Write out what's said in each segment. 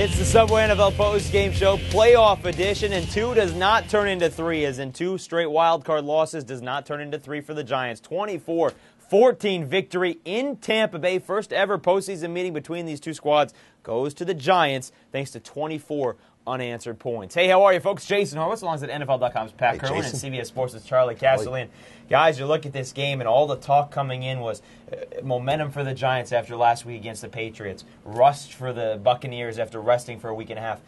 It's the Subway NFL post-game show, playoff edition, and 2 does not turn into 3, as in 2 straight wild-card losses does not turn into 3 for the Giants. 24-14 victory in Tampa Bay. First ever postseason meeting between these two squads goes to the Giants, thanks to 24 unanswered points. Hey, how are you, folks? Jason Horowitz, along with NFL.com's Pat Kirwan and CBS Sports' Charley Casserly. And guys, you look at this game, and all the talk coming in was momentum for the Giants after last week against the Patriots, rust for the Buccaneers after resting for a week and a half.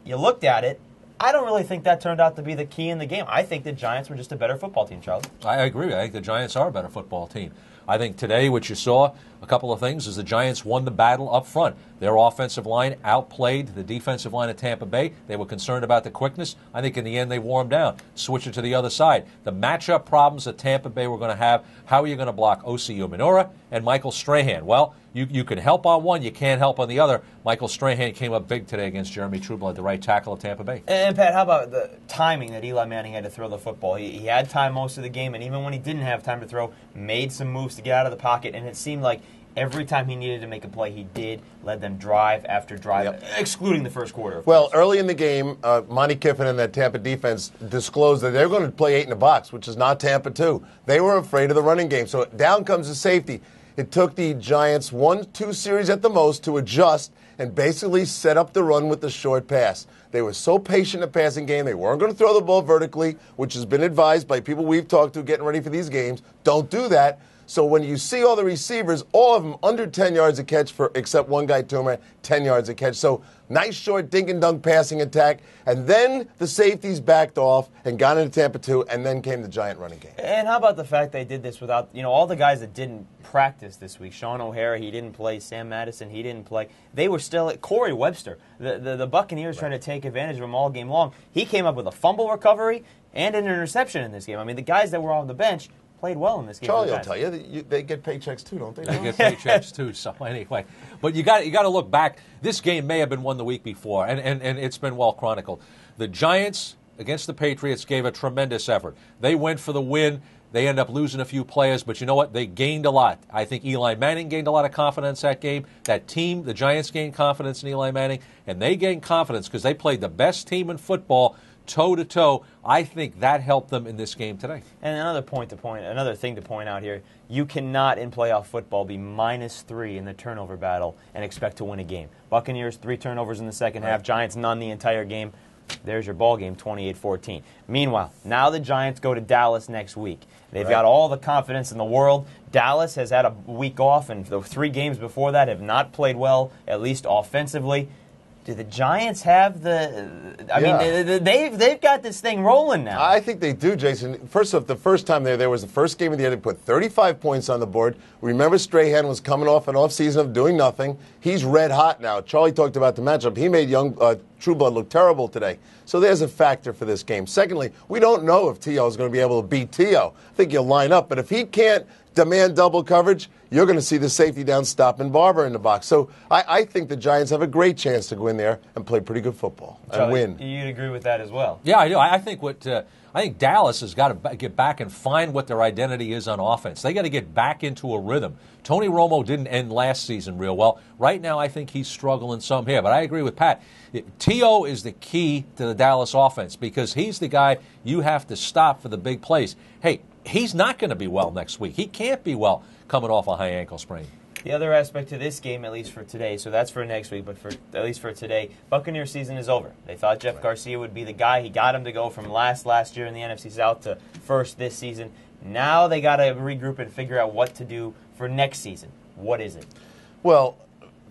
You looked at it. I don't really think that turned out to be the key in the game. I think the Giants were just a better football team, Charlie. I agree. I think the Giants are a better football team. I think today what you saw, a couple of things, is the Giants won the battle up front. Their offensive line outplayed the defensive line of Tampa Bay. They were concerned about the quickness. I think in the end they wore them down. Switch it to the other side. The matchup problems that Tampa Bay were going to have, how are you going to block Osi Umenyiora and Michael Strahan? Well, you can help on one, you can't help on the other. Michael Strahan came up big today against Jeremy Trueblood, the right tackle of Tampa Bay. And Pat, how about the timing that Eli Manning had to throw the football? He had time most of the game, and even when he didn't have time to throw, made some moves to get out of the pocket, and it seemed like every time he needed to make a play, he did, led them drive after drive, excluding the first quarter. Well, early in the game, Monty Kiffin and that Tampa defense disclosed that they're going to play 8 in the box, which is not Tampa 2. They were afraid of the running game. So down comes the safety. It took the Giants 1-2 series at the most to adjust and basically set up the run with the short pass. They were so patient in the passing game. They weren't going to throw the ball vertically, which has been advised by people we've talked to getting ready for these games. Don't do that. So when you see all the receivers, all of them under 10 yards a catch, except one guy, Toomer, 10 yards a catch. So nice short dink-and-dunk passing attack. And then the safeties backed off and got into Tampa 2, and then came the Giant running game. And how about the fact they did this without, all the guys that didn't practice this week. Sean O'Hara, he didn't play. Sam Madison, he didn't play. They were still at Corey Webster. The Buccaneers trying to take advantage of him all game long. He came up with a fumble recovery and an interception in this game. I mean, the guys that were on the bench played well in this game. Charlie will tell you, they get paychecks too, don't they? They get paychecks too, so anyway. But you got to look back. This game may have been won the week before, and it's been well chronicled. The Giants against the Patriots gave a tremendous effort. They went for the win. They end up losing a few players, but you know what? They gained a lot. I think Eli Manning gained a lot of confidence that game. That team, the Giants gained confidence in Eli Manning, and they gained confidence because they played the best team in football toe-to-toe. I think that helped them in this game today. And another thing to point out here, you cannot in playoff football be -3 in the turnover battle and expect to win a game. Buccaneers, 3 turnovers in the second half. Giants, none the entire game. There's your ball game, 28-14. Meanwhile, now the Giants go to Dallas next week. They've got all the confidence in the world. Dallas has had a week off, and the 3 games before that have not played well, at least offensively. Do the Giants have I mean, they've got this thing rolling now. I think they do, Jason. First off, the first time there was the first game of the year. They put 35 points on the board. Remember, Strahan was coming off an offseason of doing nothing. He's red hot now. Charlie talked about the matchup. He made young Trueblood look terrible today. So there's a factor for this game. Secondly, we don't know if T.O. is going to be able to beat T.O. I think he'll line up. But if he can't demand double coverage, you're going to see the safety down stopping Barber in the box. So I think the Giants have a great chance to go in there and play pretty good football and win. You'd agree with that as well? Yeah, I do. I think Dallas has got to get back and find what their identity is on offense. They got to get back into a rhythm. Tony Romo didn't end last season real well. Right now, I think he's struggling some here. But I agree with Pat. T.O. is the key to the Dallas offense because he's the guy you have to stop for the big plays. Hey, he's not going to be well next week. He can't be well coming off a high ankle sprain. The other aspect to this game, at least for today, so that's for next week, but at least for today, Buccaneers season is over. They thought Jeff Garcia would be the guy. He got him to go from last year in the NFC South to first this season. Now they got to regroup and figure out what to do for next season. What is it? Well,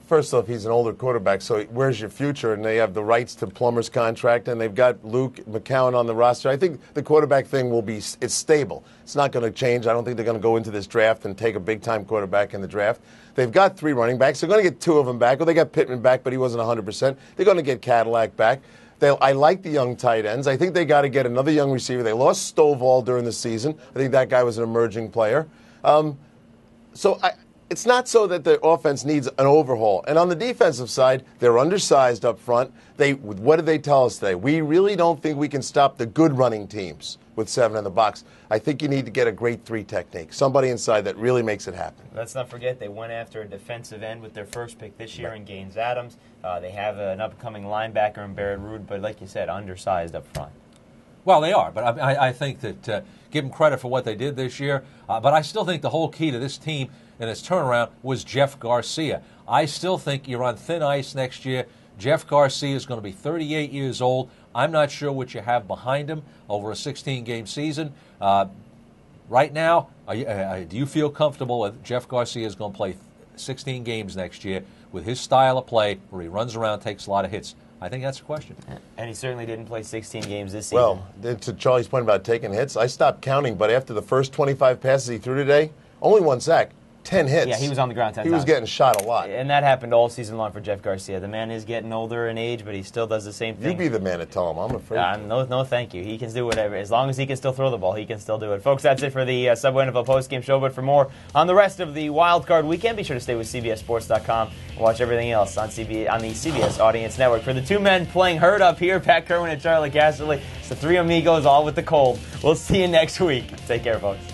first off, he's an older quarterback, so where's your future? And they have the rights to Plummer's contract, and they've got Luke McCown on the roster. I think the quarterback thing it's stable. It's not going to change. I don't think they're going to go into this draft and take a big-time quarterback in the draft. They've got 3 running backs. They're going to get 2 of them back. Well, they got Pittman back, but he wasn't 100%. They're going to get Cadillac back. I like the young tight ends. I think they got to get another young receiver. They lost Stovall during the season. I think that guy was an emerging player. It's not so that the offense needs an overhaul. And on the defensive side, they're undersized up front. What did they tell us today? We really don't think we can stop the good running teams. with 7 in the box. I think you need to get a great 3 technique, somebody inside that really makes it happen. Let's not forget they went after a defensive end with their first pick this year in Gaines Adams. They have an upcoming linebacker in Barrett Ruud, but like you said, undersized up front. Well, they are, but I think that give them credit for what they did this year. But I still think the whole key to this team and its turnaround was Jeff Garcia. I still think you're on thin ice next year. Jeff Garcia is going to be 38 years old. I'm not sure what you have behind him over a 16-game season. Right now, do you feel comfortable that Jeff Garcia is going to play 16 games next year with his style of play where he runs around, takes a lot of hits? I think that's a question. And he certainly didn't play 16 games this season. Well, to Charlie's point about taking hits, I stopped counting, but after the first 25 passes he threw today, only 1 sack. 10 hits. Yeah, he was on the ground 10 times. He was getting shot a lot. And that happened all season long for Jeff Garcia. The man is getting older in age, but he still does the same thing. You be the man to tell him. I'm afraid. No, thank you. He can do whatever. As long as he can still throw the ball, he can still do it. Folks, that's it for the Subway NFL postgame show. But for more on the rest of the wild card weekend, be sure to stay with CBSSports.com and watch everything else on the CBS Audience Network. For the 2 men playing herd up here, Pat Kirwan and Charley Casserly, it's the 3 amigos all with the cold. We'll see you next week. Take care, folks.